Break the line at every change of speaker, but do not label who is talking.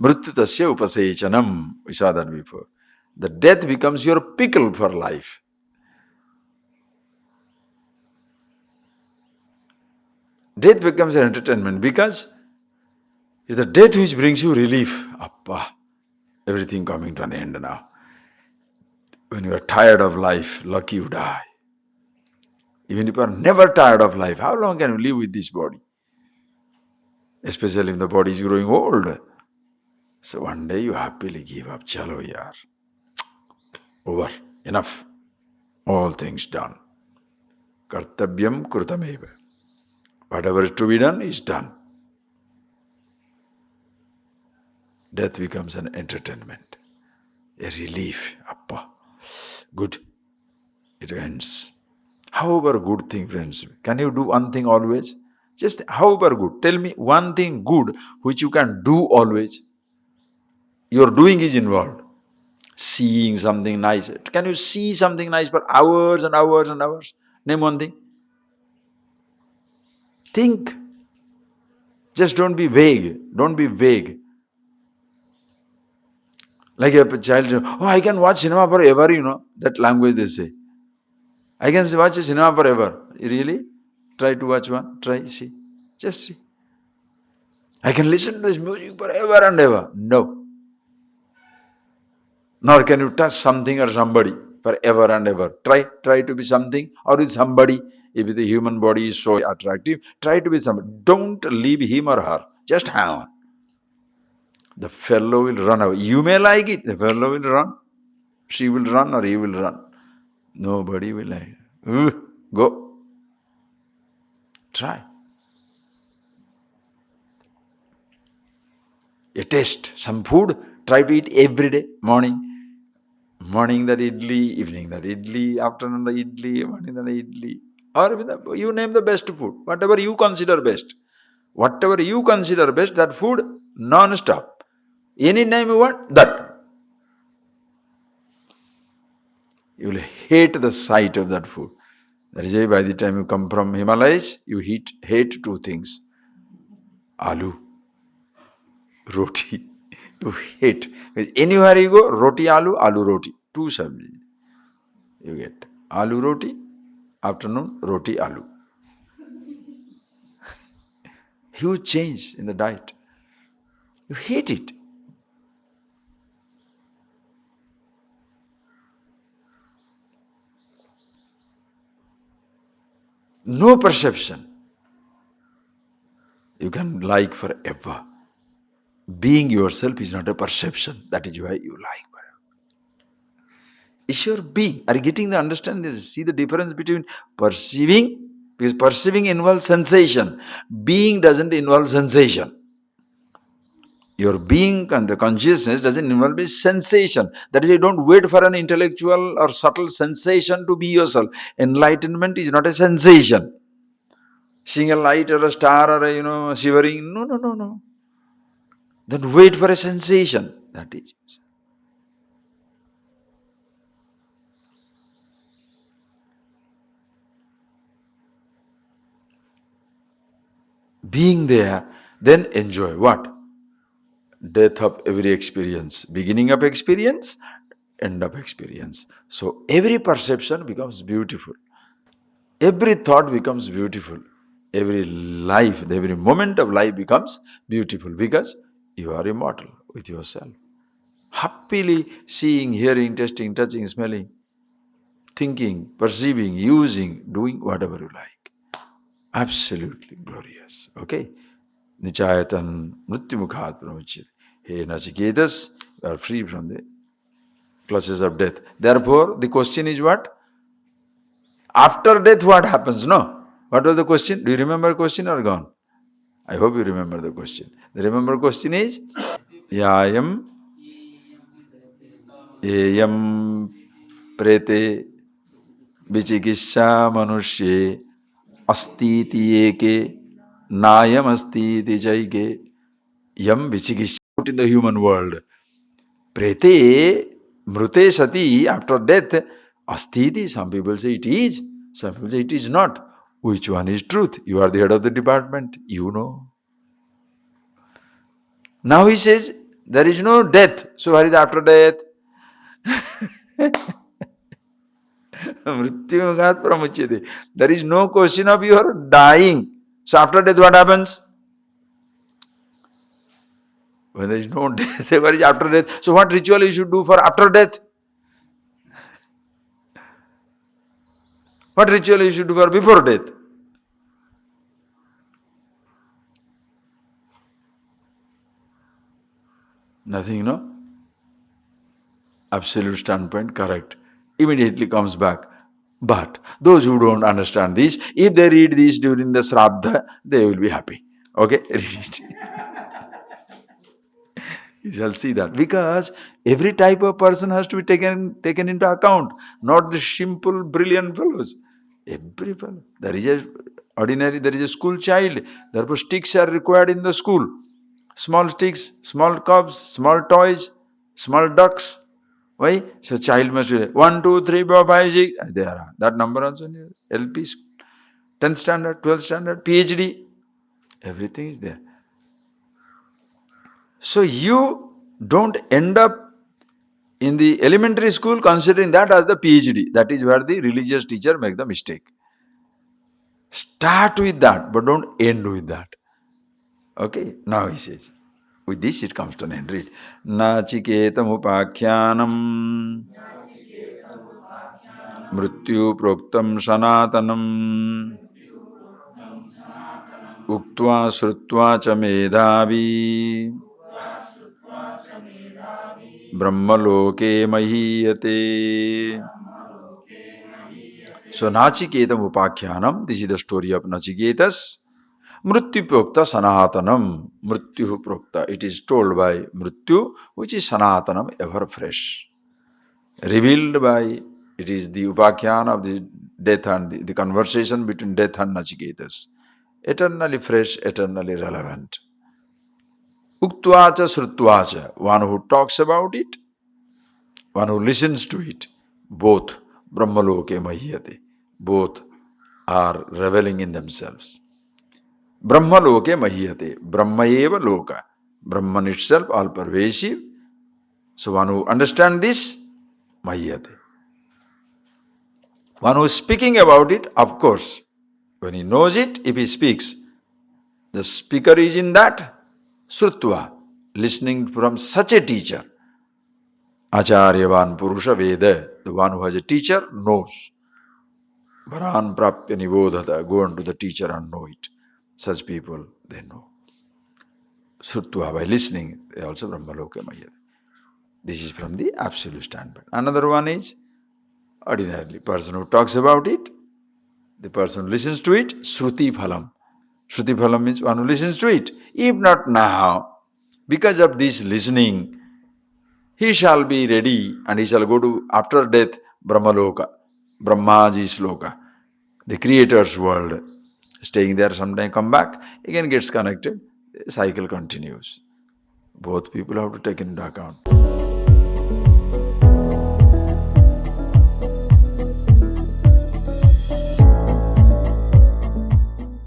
Mrityatasya upasechanam. We saw that before. The death becomes your pickle for life. Death becomes an entertainment because it's the death which brings you relief. Appa, everything coming to an end now. When you are tired of life, lucky you die. Even if you are never tired of life, how long can you live with this body? Especially if the body is growing old. So one day you happily give up. Chalo yaar. Over. Enough. All things done. Kartavyam krutameva. Whatever is to be done is done. Death becomes an entertainment, a relief. Appa. Good. It ends. However good thing, friends. Can you do one thing always? Just however good. Tell me one thing good which you can do always. Your doing is involved. Seeing something nice. Can you see something nice for hours and hours and hours? Name one thing. Think. Just don't be vague. Don't be vague. Like a child, oh, I can watch cinema forever, that language they say. I can watch a cinema forever. Really? Try to watch one. Try, see. Just see. I can listen to this music forever and ever. No. Nor can you touch something or somebody forever and ever. Try to be something or with somebody. If the human body is so attractive, try to be somebody. Don't leave him or her. Just hang on. The fellow will run away. You may like it. The fellow will run. She will run or he will run. Nobody will like it. Go. Try. A taste. Some food, try to eat every day. Morning that idli, evening that idli, afternoon the idli, morning that idli. Or you name the best food. Whatever you consider best. Whatever you consider best, that food non-stop. Any name you want, that. You will hate the sight of that food. That is why by the time you come from Himalayas, you hate two things. Aloo, roti. You hate. Because anywhere you go, roti, aloo roti. Two sabji. You get aloo roti, afternoon roti, aloo. Huge change in the diet. You hate it. No perception. You can like forever. Being yourself is not a perception. That is why you like forever. It's your being. Are you getting the understanding? See the difference between perceiving? Because perceiving involves sensation. Being doesn't involve sensation. Your being and the consciousness doesn't involve a sensation. That is why you don't wait for an intellectual or subtle sensation to be yourself. Enlightenment is not a sensation. Seeing a light or a star or a, shivering. No. Don't wait for a sensation. That is. Being there, then enjoy what? Death of every experience. Beginning of experience, end of experience. So every perception becomes beautiful. Every thought becomes beautiful. Every life, every moment of life becomes beautiful because you are immortal with yourself. Happily seeing, hearing, tasting, touching, smelling, thinking, perceiving, using, doing whatever you like. Absolutely glorious. Okay? Nichayatan mrityumukhat pramachyate. Hey Nachiketas, you are free from the clutches of death. Therefore, the question is what? After death, what happens? No. What was the question? Do you remember the question or gone? I hope you remember the question. The remember question is Yayam Eyam Prete Vichikisha Manushye Astiti Eke Nayam Astiti Jaike Yam Vichikisha in the human world. Prete Mrute Sati, after death, Astiti. Some people say it is, some people say it is not. Which one is truth? You are the head of the department, you know. Now he says, There is no death. So what is after death? Mrityungat pramuchyate. There is no question of your dying. So after death what happens? When there is no death, what is after death? So what ritual you should do for after death? What ritual you should do for before death? Nothing, no? Absolute standpoint, correct. Immediately comes back. But those who don't understand this, if they read this during the Shraddha, they will be happy. Okay? Read it. You shall see that. Because every type of person has to be taken into account. Not the simple, brilliant fellows. Every fellow. There is a school child. Therefore sticks are required in the school. Small sticks, small cubs, small toys, small ducks. Why? So child must be 1, 2, 3, 4, 5, 6. There are. That number also in your LP, 10th standard, 12th standard, PhD. Everything is there. So you don't end up in the elementary school considering that as the PhD. That is where the religious teacher make the mistake. Start with that, but don't end with that. Okay, now he says, with this it comes to an end. Read. Nachiketam upakhyanam mrityu proktam sanatanam uktva srutva cha medhavi brahmaloke mahiyate. So Nachiketam upakhyanam, this is the story of Nachiketas. Mrityu prokta sanatanam. Mrityu prokta. It is told by Mrityu, which is sanatanam, ever fresh. Revealed by, it is the upakhyana of the death and the conversation between death and Nachiketas. Eternally fresh, eternally relevant. Uktvacha srutvacha. One who talks about it, one who listens to it. Both brahmaloke mahiyate. Both are reveling in themselves. Brahmaloke mahiyate. Brahmaeva loka. Brahman itself, all pervasive. So one who understands this, mahiyate. One who is speaking about it, of course, when he knows it, if he speaks, the speaker is in that srutva, listening from such a teacher. Acharyavan Purusha Veda, the one who has a teacher knows. Varan prapya nibodhata, go on to the teacher and know it. Such people, they know. Srutva, by listening, they also Brahmaloka Maya. This is from the absolute standpoint. Another one is, ordinarily, person who talks about it, the person who listens to it, Shruti Phalam. Shruti Phalam means one who listens to it. If not now, because of this listening, he shall be ready and he shall go to, after death, Brahmaloka, Brahmaji's loka, the creator's world. Staying there, sometime come back, again gets connected, the cycle continues. Both people have to take into account.